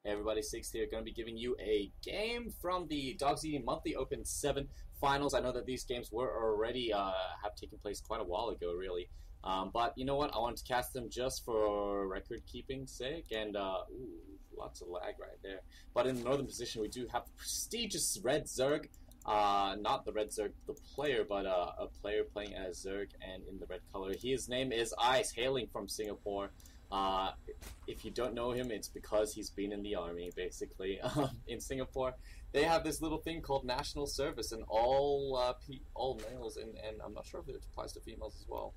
Everybody 6 here, going to be giving you a game from the Dogsi Monthly Open 7 Finals. I know that these games were already have taken place quite a while ago, really. But you know what? I wanted to cast them just for record-keeping's sake, and ooh, lots of lag right there. But in the northern position, we do have the prestigious Red Zerg. Not the Red Zerg, the player, but a player playing as Zerg and in the red color. His name is Ice, hailing from Singapore. If you don't know him, it's because he's been in the army, basically. In Singapore, they have this little thing called national service, and all males, and I'm not sure if it applies to females as well.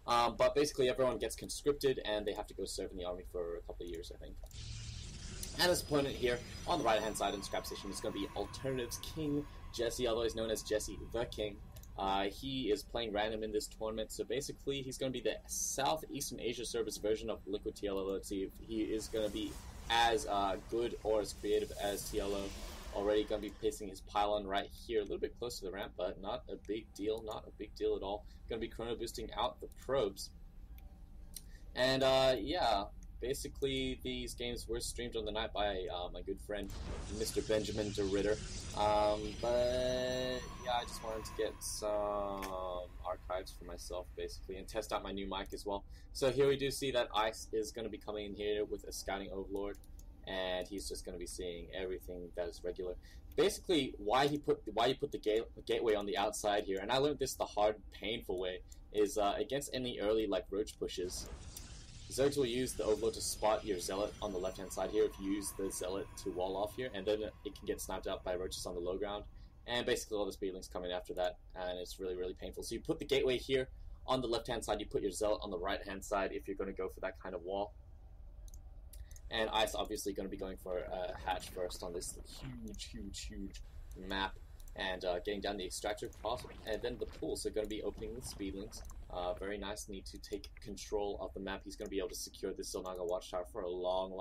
But basically, everyone gets conscripted, and they have to go serve in the army for a couple of years, I think. And this opponent here, on the right-hand side in the scrap station, is going to be AltKingJesse, otherwise known as Jesse the King. He is playing random in this tournament, so basically he's going to be the Southeastern Asia service version of Liquid TLO. Let's see if he is going to be as good or as creative as TLO. Already going to be placing his pylon right here, a little bit close to the ramp, but not a big deal, not a big deal at all. Going to be chrono boosting out the probes. And yeah, basically these games were streamed on the night by my good friend Mr. Benjamin de Ritter. But yeah, I just wanted to get some archives for myself, basically, and test out my new mic as well. So here we do see that Ice is going to be coming in here with a scouting overlord, and he's just going to be seeing everything that is regular. Basically, why he put the gateway on the outside here, and I learned this the hard, painful way, is against any early like roach pushes. Zergs will use the Overlord to spot your Zealot on the left-hand side here if you use the Zealot to wall off here, and then it can get sniped out by roaches on the low ground. And basically all the speedlings come in after that, and it's really, really painful. So you put the gateway here on the left-hand side, you put your Zealot on the right-hand side if you're going to go for that kind of wall. And Ice obviously going to be going for a hatch first on this huge map. And getting down the extractor cross, and then the pool. So going to be opening with speedlings. Very nice. Need to take control of the map. He's going to be able to secure this Silnaga watchtower for a long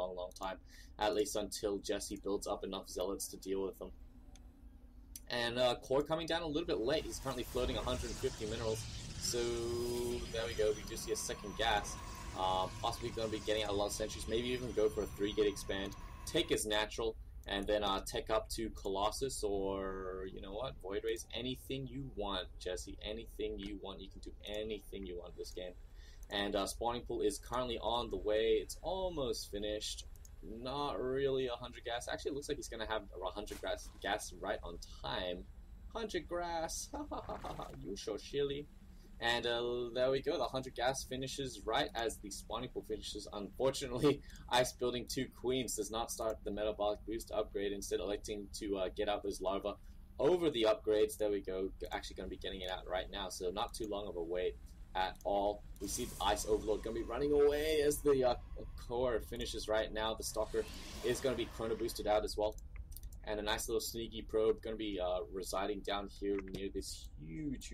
time, at least until Jesse builds up enough zealots to deal with them. And core coming down a little bit late. He's currently floating 150 minerals. So there we go. We do see a second gas. Possibly going to be getting out a lot of sentries. Maybe even go for a 3-gate expand. Take his natural. And then tech up to Colossus, or, you know what, Void Rays, anything you want, Jesse, anything you want. You can do anything you want this game. And spawning pool is currently on the way. It's almost finished. Not really 100 gas. Actually, it looks like he's going to have 100 gas right on time. 100 grass, you so silly. And there we go, the 100 gas finishes right as the spawning pool finishes. Unfortunately, Ice building 2 queens does not start the metabolic boost upgrade, instead electing to get out those larvae over the upgrades. There we go, actually going to be getting it out right now, so not too long of a wait at all. We see the Ice Overlord going to be running away as the core finishes right now. The Stalker is going to be chrono boosted out as well. And a nice little sneaky probe going to be residing down here near this huge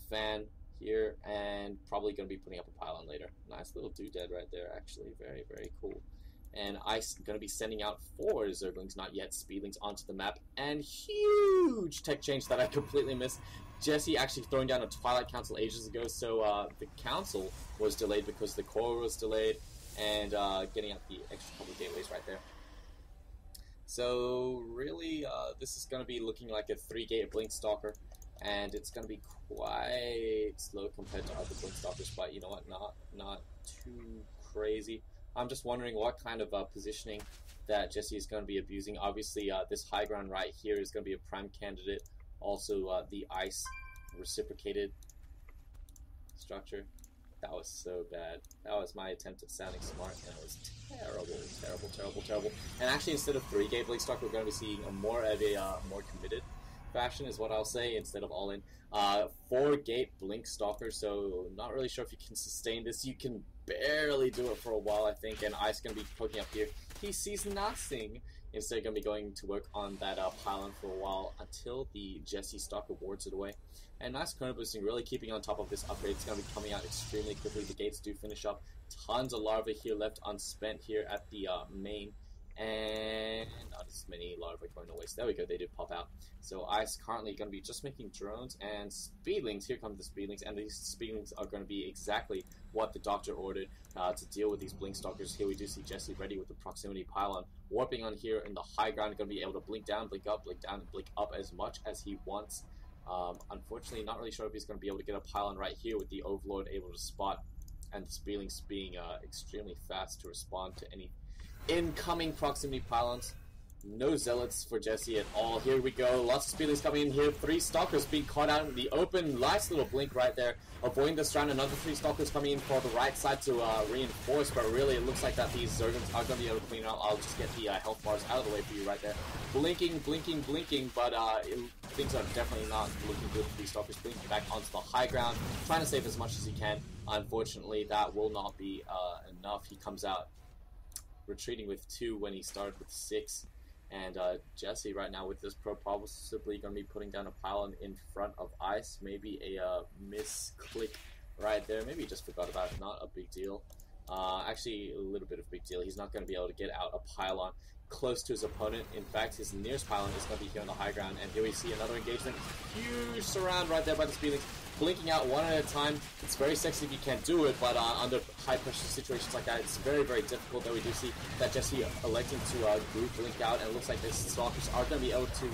fan here, and probably going to be putting up a pylon later. Nice little doodad right there, actually. Very cool. And Ice going to be sending out 4 Zerglings, not yet speedlings, onto the map. And huge tech change that I completely missed. Jesse actually throwing down a Twilight Council ages ago, so the council was delayed because the core was delayed, and getting out the extra couple gateways right there. So really, this is going to be looking like a 3-gate Blink Stalker. And it's going to be quite slow compared to other Blink Stalkers, but you know what, not too crazy. I'm just wondering what kind of positioning that Jesse is going to be abusing. Obviously, this high ground right here is going to be a prime candidate. Also, the Ice reciprocated structure. That was so bad. That was my attempt at sounding smart, and it was terrible. And actually, instead of 3-gate Blink Stalker, we're going to be seeing a more committed fashion is what I'll say, instead of all in. 4-gate Blink Stalker, so not really sure if you can sustain this. You can barely do it for a while, I think, and Ice going to be poking up here. He sees nothing. Instead, going to be going to work on that pylon for a while until the Jesse Stalker wards it away. And nice chrono boosting, really keeping on top of this upgrade. It's going to be coming out extremely quickly. The gates do finish up. Tons of larvae here left unspent here at the main. And not this many larvae going to waste. There we go, they did pop out. So Ice currently going to be just making drones and speedlings. Here come the speedlings, and these speedlings are going to be exactly what the doctor ordered to deal with these blink stalkers. Here we do see Jesse ready with the proximity pylon, warping on here in the high ground, going to be able to blink down, blink up, blink down, and blink up as much as he wants. Unfortunately, not really sure if he's going to be able to get a pylon right here with the Overlord able to spot, and the speedlings being extremely fast to respond to any incoming proximity pylons. No zealots for Jesse at all. Here we go. Lots of speedlings coming in here. 3 stalkers being caught out in the open. Nice little blink right there. Avoiding this round. Another 3 stalkers coming in for the right side to reinforce. But really, it looks like that these Zergons are going to be able to clean out. I'll just get the health bars out of the way for you right there. Blinking, blinking, blinking. But things are definitely not looking good for these stalkers. Blinking back onto the high ground. Trying to save as much as he can. Unfortunately, that will not be enough. He comes out retreating with 2 when he started with 6. And Jesse right now with this pro possibly going to be putting down a pylon in front of Ice. Maybe a misclick right there. Maybe he just forgot about it. Not a big deal. Actually, a little bit of a big deal. He's not going to be able to get out a pylon close to his opponent. In fact, his nearest pylon is going to be here on the high ground. And here we see another engagement. Huge surround right there by the speedlings. Blinking out one at a time. It's very sexy if you can do it, but under high pressure situations like that, it's very, very difficult. Though we do see that Jesse electing to group blink out, and it looks like the stalkers are going to be able to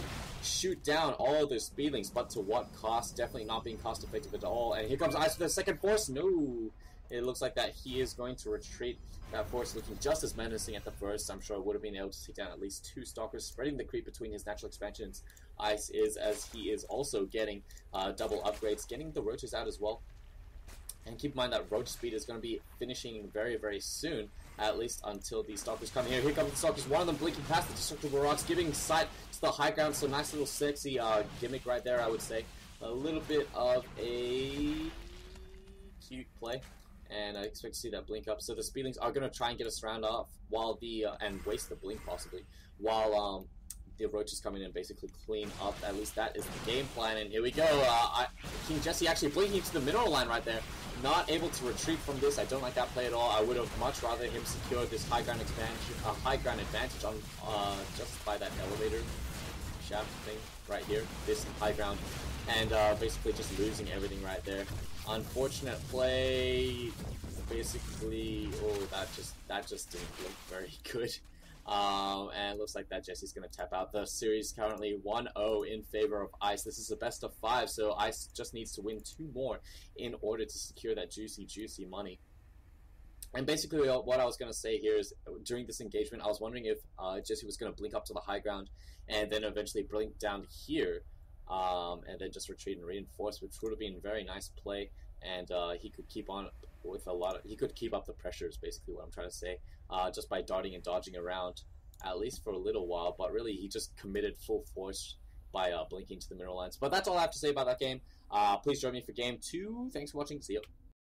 shoot down all of those speedlings, but to what cost? Definitely not being cost effective at all. And here comes Ice for the second force. No! It looks like that he is going to retreat. That force looking just as menacing at the first. I'm sure would have been able to take down at least 2 stalkers, spreading the creep between his natural expansions. Ice is, as he is also getting double upgrades, getting the roaches out as well. And keep in mind that roach speed is going to be finishing very, very soon, at least until these stalkers come here. Here come the stalkers, one of them blinking past the destructible rocks, giving sight to the high ground. So nice little sexy gimmick right there, I would say. A little bit of a cute play. And I expect to see that blink up. So the speedlings are going to try and get us round off while and waste the blink possibly, while the roaches come in and basically clean up. At least that is the game plan. And here we go. AltKingJesse actually blinking to the mineral line right there. Not able to retreat from this. I don't like that play at all. I would have much rather him secure this high ground expansion, high ground advantage on just by that elevator shaft thing right here. This high ground, and basically just losing everything right there. Unfortunate play. Basically, oh, that just didn't look very good. And it looks like that Jesse's going to tap out. The series currently 1-0 in favor of Ice. This is the best of 5, so Ice just needs to win 2 more in order to secure that juicy money. And basically what I was going to say here is, during this engagement, I was wondering if Jesse was going to blink up to the high ground and then eventually blink down here, and then just retreat and reinforce, which would have been a very nice play. And he could keep on with he could keep up the pressure is basically what I'm trying to say, just by darting and dodging around, at least for a little while. But really, he just committed full force by blinking to the mineral lines. But that's all I have to say about that game. Please join me for game 2. Thanks for watching. See you.